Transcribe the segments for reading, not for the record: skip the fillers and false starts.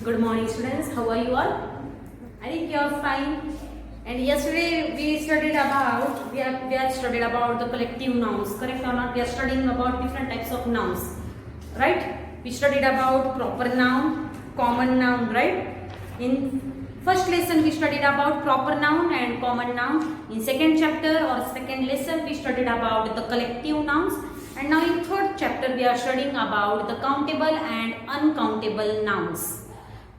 Good morning, students. How are you all? I think you are fine. And yesterday we have studied about the collective nouns. Correct or not? We are studying about different types of nouns, right? We studied about proper noun, common noun, right? In first lesson we studied about proper noun and common noun. In second chapter or second lesson we studied about the collective nouns. And now in third chapter we are studying about the countable and uncountable nouns.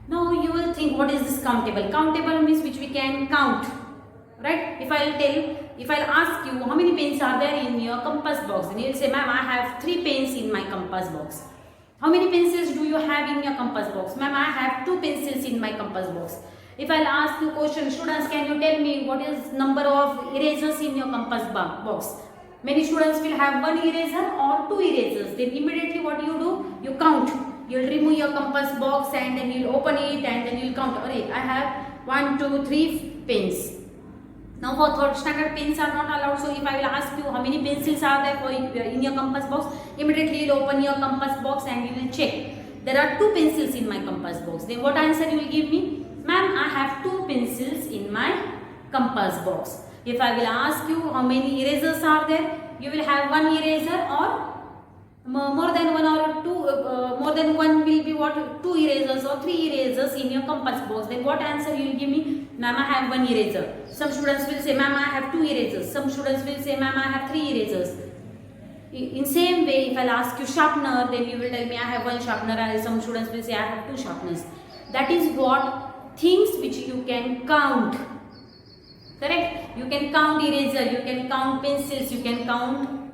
Now you will think, what is this countable? Countable means which we can count, right? If I'll ask you how many pens are there in your compass box, and you will say, ma'am, I have 3 pens in my compass box. How many pencils do you have in your compass box? Ma'am, I have 2 pencils in my compass box. If I'll ask you question, students, can you tell me what is number of erasers in your compass box? Many students will have 1 eraser or 2 erasers. Then immediately what you do? You count. You'll remove your compass box and then you'll open it and then you'll count. Alright, I have 1, 2, 3 pens. Now for third standard, pens are not allowed. So if I will ask you how many pencils are there in your compass box, immediately you'll open your compass box and you will check. There are 2 pencils in my compass box. Then what answer you will give me? Ma'am, I have 2 pencils in my compass box. If I will ask you how many erasers are there, you will have 1 eraser or more than 1 or 2, more than 1 will be what? 2 erasers or 3 erasers in your compass box. Then what answer you will give me? Ma'am, I have 1 eraser. Some students will say, ma'am, I have 2 erasers. Some students will say, ma'am, I have 3 erasers. In same way, if I'll ask you sharpener, then you will tell me I have 1 sharpener, and some students will say I have 2 sharpeners. That is what things which you can count. Correct? You can count eraser, you can count pencils, you can count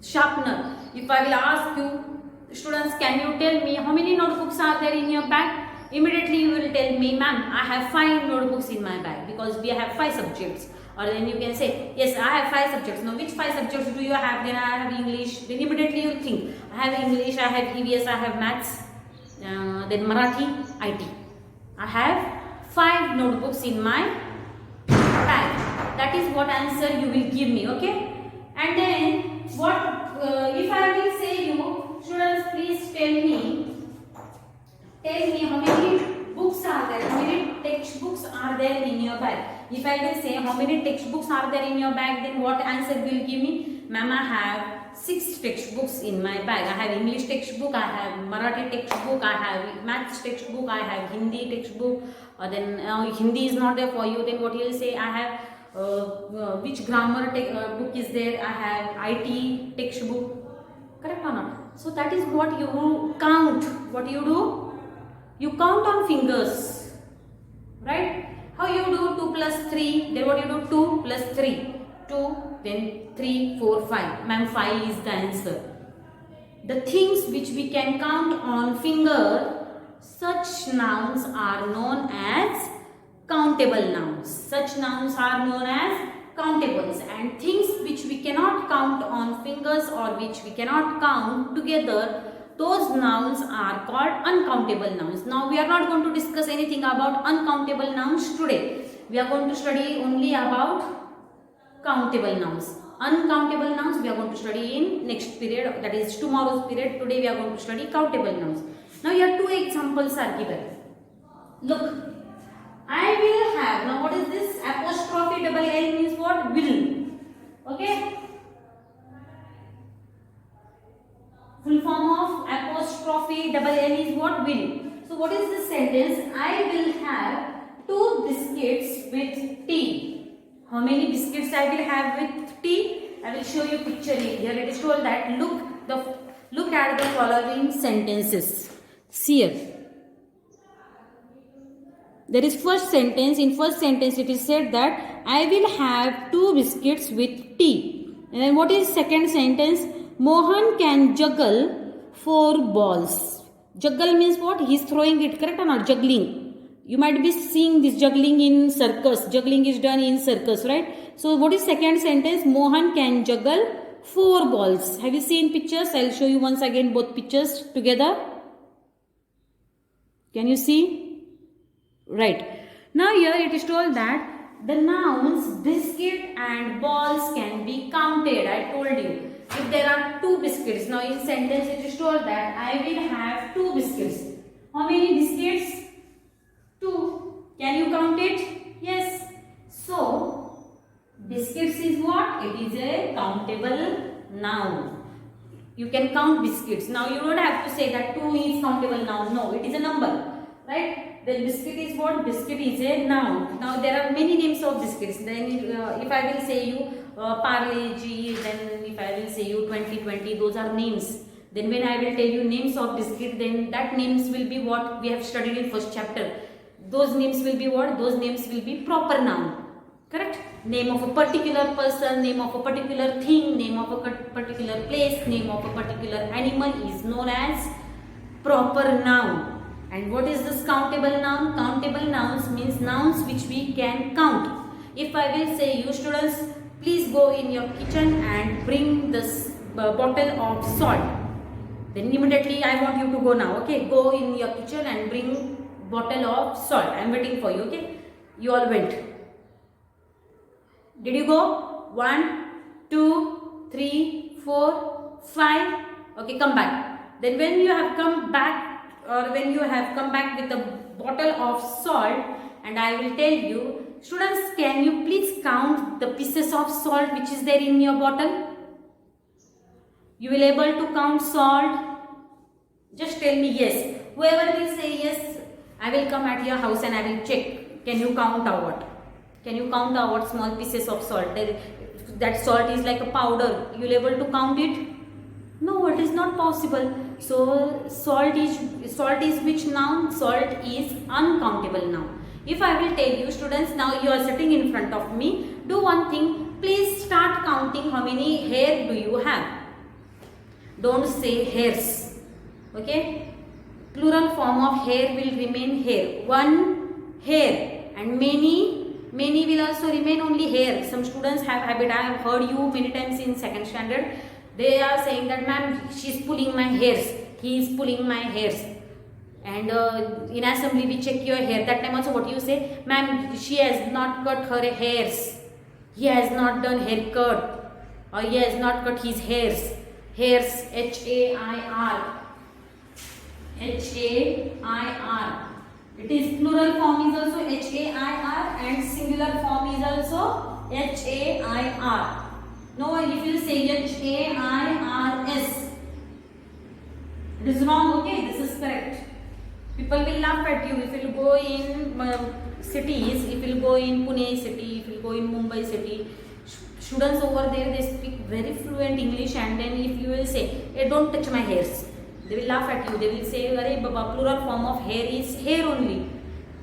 sharpener. If I will ask you, students, can you tell me how many notebooks are there in your bag? Immediately you will tell me, ma'am, I have 5 notebooks in my bag because we have 5 subjects. Or then you can say, yes, I have 5 subjects. Now, which 5 subjects do you have? Then I have English. Then immediately you will think, I have English, I have EVS, I have maths, then Marathi, IT. I have 5 notebooks in my bag. That is what answer you will give me, okay? And then what if I will say you, students, please tell me how many books are there, how many textbooks are there in your bag. If I will say how many textbooks are there in your bag, then what answer will give me? Ma'am, I have 6 textbooks in my bag. I have English textbook, I have Marathi textbook, I have maths textbook, I have Hindi textbook. Then Hindi is not there for you, then what you will say? I have which grammar book is there? I have IT textbook. Correct or not? So that is what you count. What you do? You count on fingers. Right? How you do 2 plus 3? Then what you do? 2 plus 3. 2, then 3, 4, 5. Ma'am, 5 is the answer. The things which we can count on finger, such nouns are known as countable nouns. Such nouns are known as countables, and things which we cannot count on fingers or which we cannot count together, those nouns are called uncountable nouns. Now we are not going to discuss anything about uncountable nouns today. We are going to study only about countable nouns. Uncountable nouns we are going to study in next period, that is tomorrow's period. Today we are going to study countable nouns. Now here 2 examples are given. Look, I will have, now what is this? Apostrophe double L means what? Will. Okay? Full form of apostrophe double L is what? Will. So what is this sentence? I will have 2 biscuits with tea. How many biscuits I will have with tea? I will show you picture here. It is told that look at the following sentences. See here. There is first sentence. In first sentence it is said that I will have 2 biscuits with tea. And then what is second sentence? Mohan can juggle 4 balls. Juggle means what? He is throwing it. Correct or not? Juggling. You might be seeing this juggling in circus. Juggling is done in circus, right? So what is second sentence? Mohan can juggle 4 balls. Have you seen pictures? I will show you once again both pictures together. Can you see? Right. Now here it is told that the nouns biscuit and balls can be counted. I told you. If there are 2 biscuits, now in sentence it is told that I will have 2 biscuits. How many biscuits? countable noun. You can count biscuits. Now you don't have to say that 2 is countable noun. No, it is a number, right? Then biscuit is what? Biscuit is a noun. Now there are many names of biscuits. Then if I will say you Parle G, then if I will say you 2020, those are names. Then when I will tell you names of biscuit, then that names will be what we have studied in first chapter. Those names will be what? Those names will be proper noun. Correct? Name of a particular person, name of a particular thing, name of a particular place, name of a particular animal is known as proper noun. And what is this countable noun? Countable nouns means nouns which we can count. If I will say you students, please go in your kitchen and bring this bottle of salt. Then immediately I want you to go now. Okay, go in your kitchen and bring bottle of salt. I am waiting for you. Okay, you all went. Did you go? 1, 2, 3, 4, 5. Okay, come back. Then when you have come back, or when you have come back with a bottle of salt, and I will tell you, students, can you please count the pieces of salt which is there in your bottle? You will able to count salt? Just tell me yes. Whoever will say yes, I will come at your house and I will check. Can you count out what? Can you count out what small pieces of salt? That salt is like a powder. You will able to count it? No, it is not possible. So salt is which noun? Salt is uncountable noun. If I will tell you students, now you are sitting in front of me, do one thing, please start counting how many hair do you have. Don't say hairs. Okay? Plural form of hair will remain hair. One hair, and many will also remain only hair. Some students have habit, I have heard you many times in second standard, they are saying that ma'am, she is pulling my hairs, he is pulling my hairs. And in assembly we check your hair. That time also what you say? Ma'am, she has not cut her hairs. He has not done haircut. Or he has not cut his hairs. Hairs, H-A-I-R. H-A-I-R. It is plural form is also H-A-I-R and singular form is also H-A-I-R. No, if you say H-A-I-R-S, it is wrong, okay? This is correct. People will laugh at you if you will go in cities, if you will go in Pune city, if you will go in Mumbai city. Students over there, they speak very fluent English, and then if you will say, hey, don't touch my hairs, they will laugh at you. They will say, Arey Baba, plural form of hair is hair only.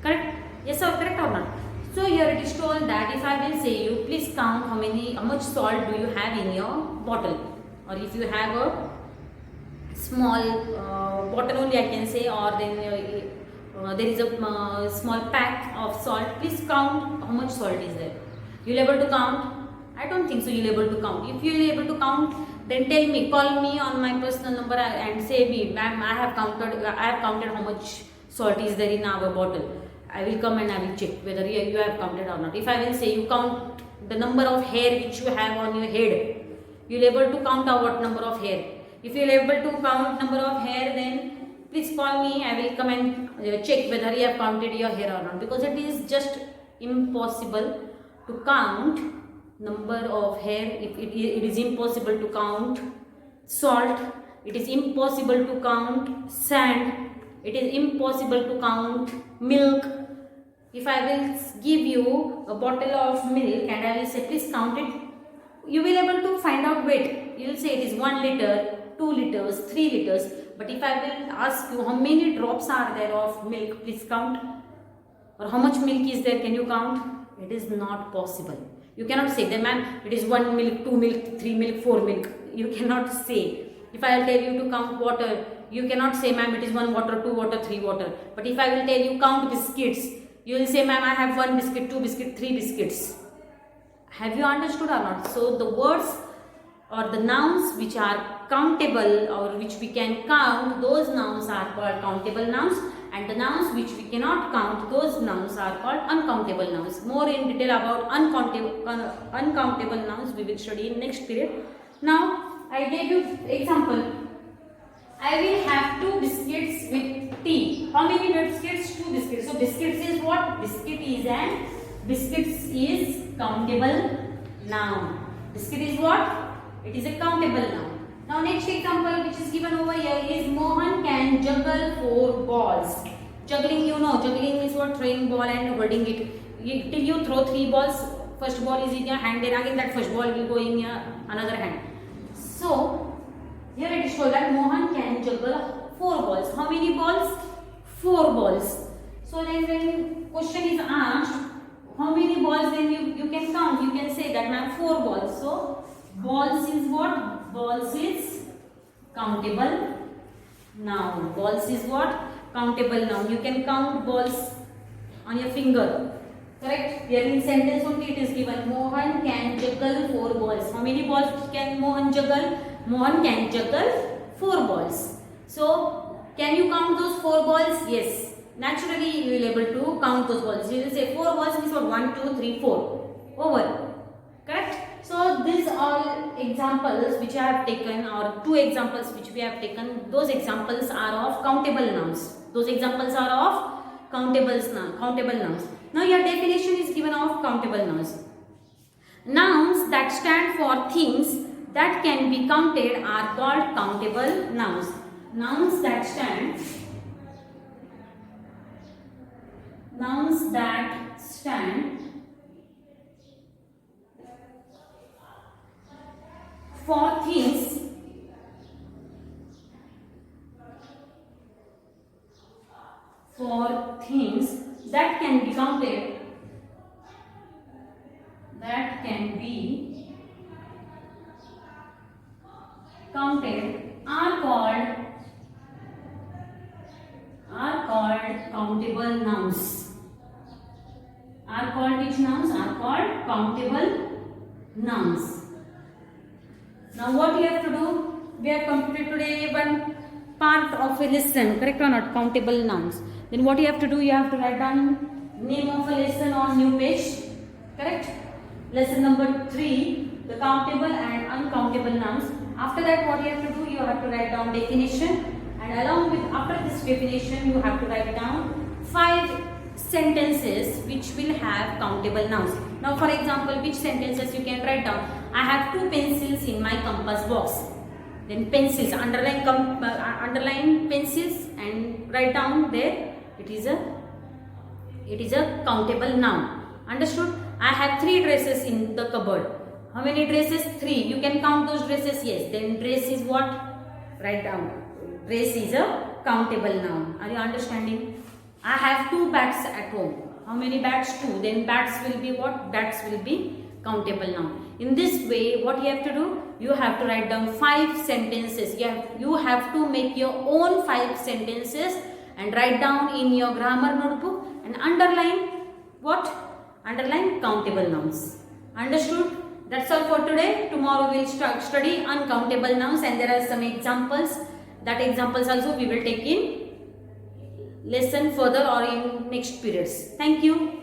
Correct? Yes or correct or not? So here it is told that if I will say you, please count how much salt do you have in your bottle. Or if you have a small bottle only I can say, or then there is a small pack of salt, please count how much salt is there. You will able to count? I don't think so you will able to count. If you will able to count, then tell me, call me on my personal number and say me, ma'am, I have counted how much salt is there in our bottle. I will come and I will check whether you have counted or not. If I will say you count the number of hair which you have on your head, you will able to count out what number of hair. If you are able to count number of hair, then please call me. I will come and check whether you have counted your hair or not. Because it is just impossible to count number of hair. It is impossible to count salt. It is impossible to count sand. It is impossible to count milk. If I will give you a bottle of milk and I will say please count it, you will able to find out weight. You will say it is 1 liter, 2 liters, 3 liters. But if I will ask you how many drops are there of milk, please count. Or how much milk is there, can you count? It is not possible. You cannot say that ma'am, it is 1 milk, 2 milk, 3 milk, 4 milk. You cannot say. If I will tell you to count water, you cannot say ma'am it is 1 water, 2 water, 3 water. But if I will tell you count biscuits, you will say ma'am I have 1 biscuit, 2 biscuit, 3 biscuits. Have you understood or not? So the words or the nouns which are countable or which we can count, those nouns are called countable nouns, and the nouns which we cannot count, those nouns are called uncountable nouns. More in detail about uncountable nouns we will study in next period. Now I gave you example. I will have 2 biscuits with tea. How many biscuits? 2 biscuits. So biscuits is what? Biscuits is countable noun. Biscuit is what? It is a countable noun. Now next example which is given over here is Mohan can juggle 4 balls. Juggling, you know, juggling is what? Throwing ball and holding it. Till you throw 3 balls, first ball is in your hand, then again that first ball will go in your another hand. So here it is told that Mohan can juggle 4 balls. How many balls? 4 balls. So then when question is asked, how many balls, then you can count. You can say that ma'am 4 balls. So balls is what? Balls is countable noun. Balls is what? Countable noun. You can count balls on your finger. Correct? Here in sentence only it is given Mohan can juggle 4 balls. How many balls can Mohan juggle? Mohan can juggle 4 balls. So can you count those 4 balls? Yes. Naturally you will able to count those balls. You will say 4 balls means what? 1, 2, 3, 4. Over. Correct? So these all examples which I have taken, or 2 examples which we have taken, those examples are of countable nouns. Those examples are of countable nouns. Now your definition is given of countable nouns. Nouns that stand for things that can be counted are called countable nouns. Nouns that stand for things that can be counted are called countable nouns. Are called which nouns? Are called countable nouns. Now what you have to do? We have completed today one part of a lesson, correct or not? Countable nouns. Then what you have to do? You have to write down name of a lesson on new page, correct? Lesson number 3, the countable and uncountable nouns. After that what you have to do? You have to write down definition, and along with after this definition you have to write down 5 sentences which will have countable nouns. Now for example, which sentences you can write down? I have 2 pencils in my compass box. Then pencils, underline pencils and write down there. It is a countable noun. Understood? I have 3 dresses in the cupboard. How many dresses? 3. You can count those dresses. Yes. Then dress is what? Write down. Dress is a countable noun. Are you understanding? I have 2 bats at home. How many bats? 2. Then bats will be what? Bats will be countable noun. In this way, what you have to do? You have to write down 5 sentences. You have to make your own 5 sentences and write down in your grammar notebook and underline what? Underline countable nouns. Understood? That's all for today. Tomorrow we will study uncountable nouns, and there are some examples. That examples also we will take in lesson further or in next periods. Thank you.